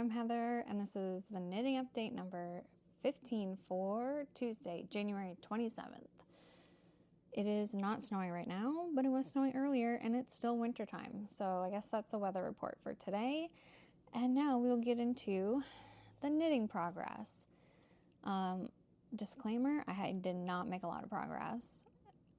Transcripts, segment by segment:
I'm Heather, and this is the knitting update number 15 for Tuesday, January 27th. It is not snowing right now, but it was snowing earlier, and it's still wintertime, so I guess that's the weather report for today. And now we'll get into the knitting progress. Disclaimer, I did not make a lot of progress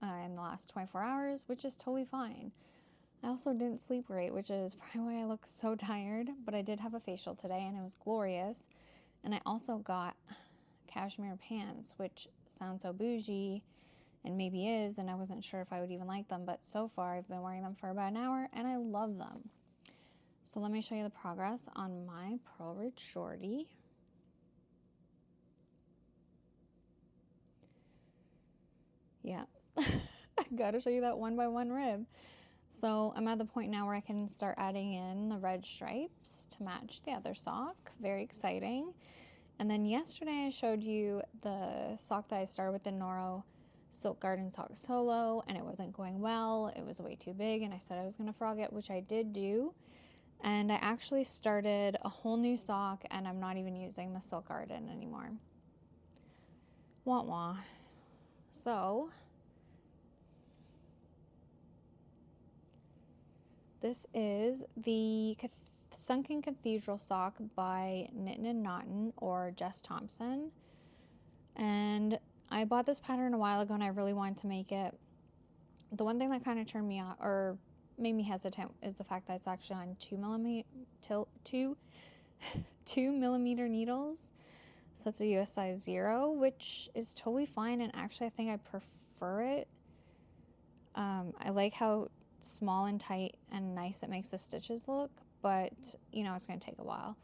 in the last 24 hours, which is totally fine. I also didn't sleep great, which is probably why I look so tired, but I did have a facial today and it was glorious. And I also got cashmere pants, which sounds so bougie and maybe is, and I wasn't sure if I would even like them, but so far I've been wearing them for about an hour and I love them. So let me show you the progress on my Pearl Ridge shorty. Yeah, I gotta show you that one by one rib. So I'm at the point now where I can start adding in the red stripes to match the other sock. Very exciting. And then yesterday I showed you the sock that I started with the Noro Silk Garden Sock Solo, and it wasn't going well. It was way too big, and I said I was going to frog it, which I did do. And I actually started a whole new sock, and I'm not even using the Silk Garden anymore. Wah wah. So this is the Sunken Cathedral sock by Cnyttan Cnottan, or Jess Thompson. And I bought this pattern a while ago and I really wanted to make it. The one thing that kind of turned me off or made me hesitant is the fact that it's actually on 2 millimeter needles. So it's a US size 0, which is totally fine, and actually I think I prefer it. I like how small and tight and nice it makes the stitches look, but you know, it's going to take a while.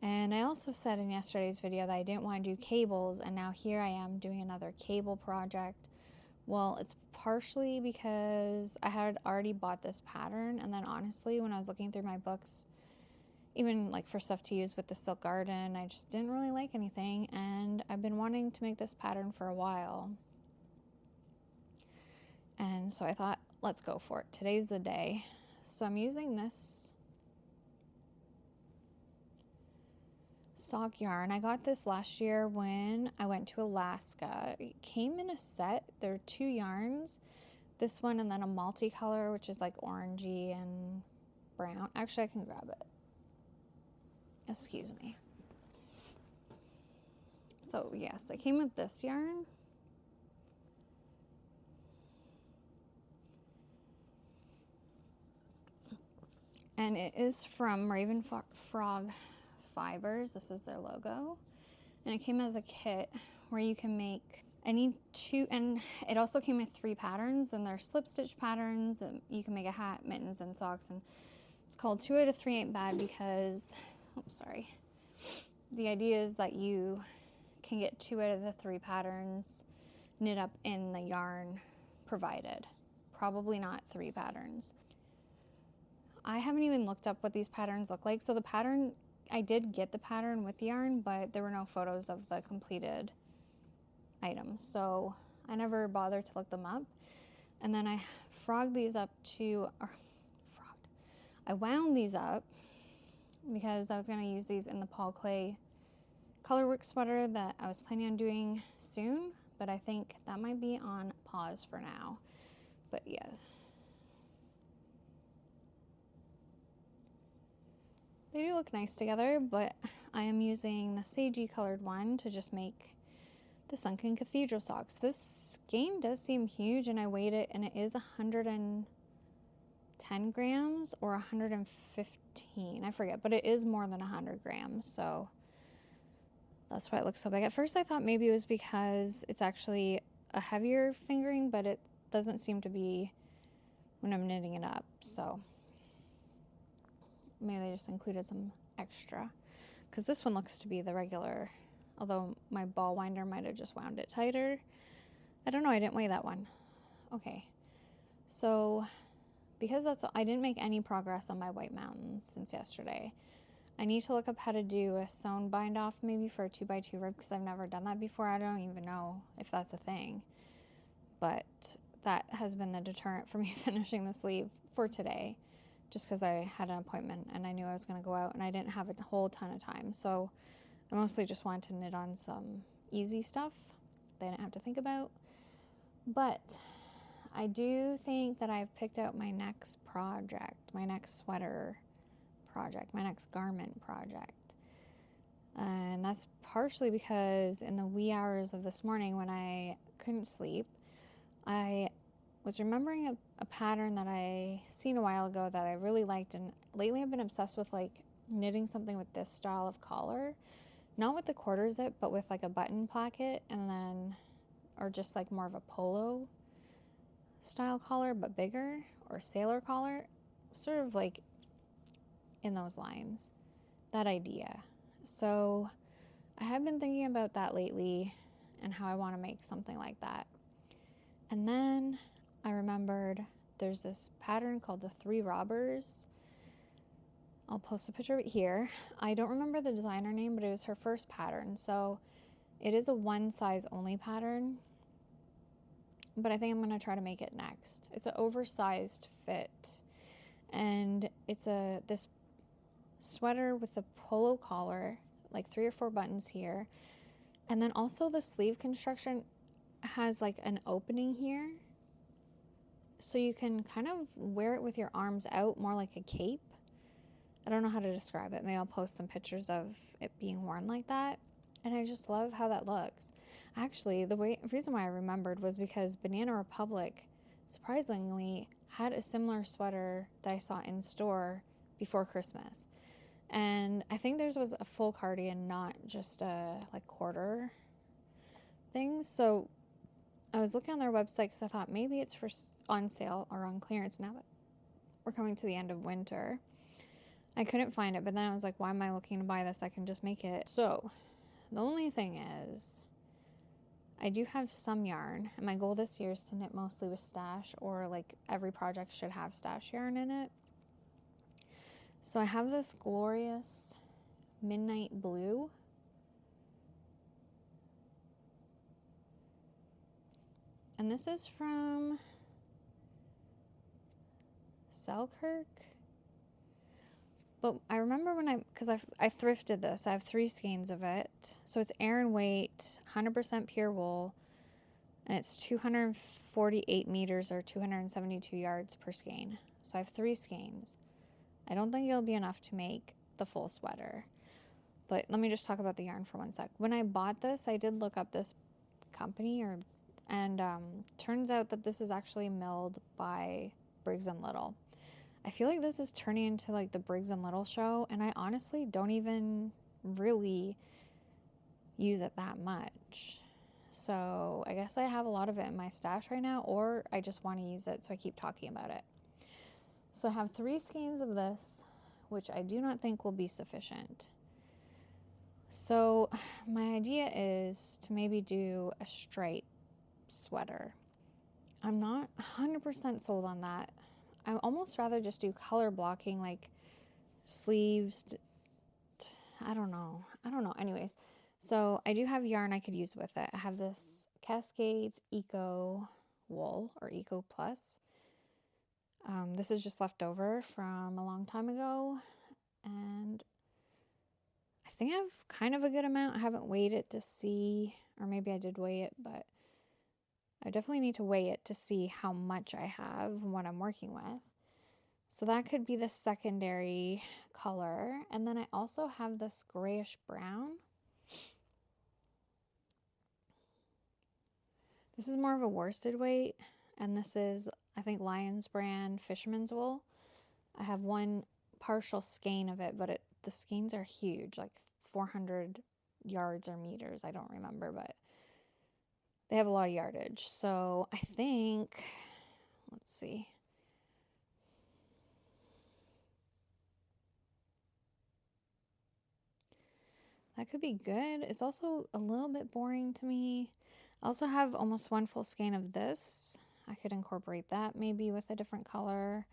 And I also said in yesterday's video that I didn't want to do cables, and now here I am doing another cable project. Well, it's partially because I had already bought this pattern, and then honestly when I was looking through my books, even like for stuff to use with the Silk Garden, I just didn't really like anything, and I've been wanting to make this pattern for a while. And so I thought, let's go for it. Today's the day. So I'm using this sock yarn. I got this last year when I went to Alaska. It came in a set. There are 2 yarns. This one and then a multicolor, which is like orangey and brown. Actually, I can grab it. Excuse me. So yes, it came with this yarn. And it is from Raven Frog Fibres. This is their logo. And it came as a kit where you can make any 2, and it also came with 3 patterns, and they're slip stitch patterns, and you can make a hat, mittens, and socks. And it's called 2 out of 3 ain't bad because, oh, sorry. The idea is that you can get 2 out of the 3 patterns knit up in the yarn provided. Probably not 3 patterns. I haven't even looked up what these patterns look like. So the pattern, I did get the pattern with the yarn, but there were no photos of the completed items. So I never bothered to look them up. And then I frogged these up I wound these up because I was going to use these in the Paul Clay colorwork sweater that I was planning on doing soon, but I think that might be on pause for now. But yeah. They do look nice together, but I am using the sagey colored one to just make the Sunken Cathedral socks. This skein does seem huge, and I weighed it, and it is 110 grams or 115. I forget, but it is more than 100 grams, so that's why it looks so big. At first I thought maybe it was because it's actually a heavier fingering, but it doesn't seem to be when I'm knitting it up, so maybe they just included some extra, because this one looks to be the regular, although my ball winder might have just wound it tighter. I don't know, I didn't weigh that one. Okay, so because I didn't make any progress on my White Mountains since yesterday. I need to look up how to do a sewn bind off maybe for a 2x2 rib, because I've never done that before. I don't even know if that's a thing, but that has been the deterrent for me finishing the sleeve for today, just because I had an appointment and I knew I was going to go out and I didn't have a whole ton of time. So I mostly just wanted to knit on some easy stuff that I didn't have to think about. But I do think that I've picked out my next project, my next sweater project, my next garment project. And that's partially because in the wee hours of this morning when I couldn't sleep, I was remembering a pattern that I seen a while ago that I really liked, and lately I've been obsessed with like knitting something with this style of collar, not with the quarter zip, but with like a button placket, and then, or just like more of a polo style collar but bigger, or sailor collar, sort of like in those lines, that idea. So I have been thinking about that lately and how I want to make something like that. And then I remembered there's this pattern called the Three Robbers. I'll post a picture of it here. I don't remember the designer name, but it was her first pattern. So it is a one size only pattern, but I think I'm going to try to make it next. It's an oversized fit, and it's this sweater with a polo collar, like 3 or 4 buttons here, and then also the sleeve construction has like an opening here, so you can kind of wear it with your arms out, more like a cape. I don't know how to describe it. Maybe I'll post some pictures of it being worn like that, and I just love how that looks. Actually, the reason why I remembered was because Banana Republic surprisingly had a similar sweater that I saw in store before Christmas. And I think theirs was a full cardigan, not just a like quarter thing. So I was looking on their website because I thought maybe it's on sale or on clearance now that we're coming to the end of winter. I couldn't find it, but then I was like, why am I looking to buy this? I can just make it. So the only thing is, I do have some yarn, and my goal this year is to knit mostly with stash, or like every project should have stash yarn in it. So I have this glorious midnight blue. And this is from Selkirk. But I remember because I thrifted this. I have 3 skeins of it. So it's Aran weight, 100% pure wool, and it's 248 meters or 272 yards per skein. So I have 3 skeins. I don't think it'll be enough to make the full sweater. But let me just talk about the yarn for one sec. When I bought this, I did look up this company, and turns out that this is actually milled by Briggs & Little. I feel like this is turning into like the Briggs & Little show, and I honestly don't even really use it that much. So I guess I have a lot of it in my stash right now, or I just want to use it, so I keep talking about it. So I have 3 skeins of this, which I do not think will be sufficient. So my idea is to maybe do a stripe sweater. I'm not 100% sold on that. I almost rather just do color blocking, like sleeves. I don't know. Anyways, so I do have yarn I could use with it. I have this Cascades Eco Wool, or Eco Plus. This is just left over from a long time ago, and I think I have kind of a good amount. I haven't weighed it to see, or maybe I did weigh it, but I definitely need to weigh it to see how much I have and what I'm working with. So that could be the secondary color. And then I also have this grayish brown. This is more of a worsted weight, and this is, I think, Lion's brand Fisherman's Wool. I have 1 partial skein of it, but the skeins are huge, like 400 yards or meters. I don't remember, but they have a lot of yardage. So I think, let's see. That could be good. It's also a little bit boring to me. I also have almost 1 full skein of this. I could incorporate that maybe with a different color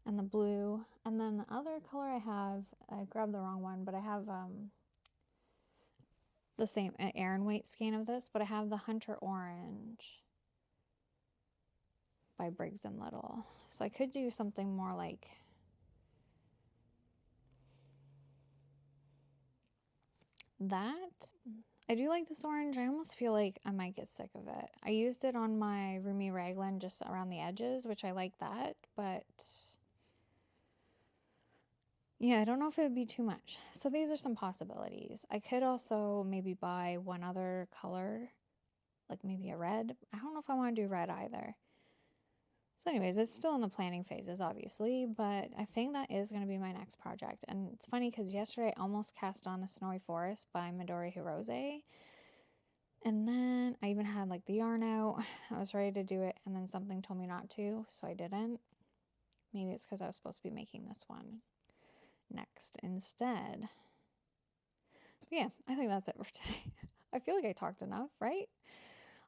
and the blue. And then the other color I grabbed the wrong one, but I have the same Aran weight skein of this, but I have the Hunter Orange by Briggs & Little. So I could do something more like that. I do like this orange. I almost feel like I might get sick of it. I used it on my roomy raglan just around the edges, which I like that, but yeah, I don't know if it would be too much. So these are some possibilities. I could also maybe buy one other color, like maybe a red. I don't know if I want to do red either. So anyways, it's still in the planning phases, obviously, but I think that is going to be my next project. And it's funny because yesterday I almost cast on the Snowy Forest by Midori Hirose. And then I even had like the yarn out. I was ready to do it, and then something told me not to, so I didn't. Maybe it's because I was supposed to be making this one next instead. But yeah, I think that's it for today. I feel like I talked enough, right?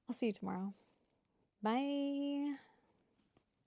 I'll see you tomorrow. Bye.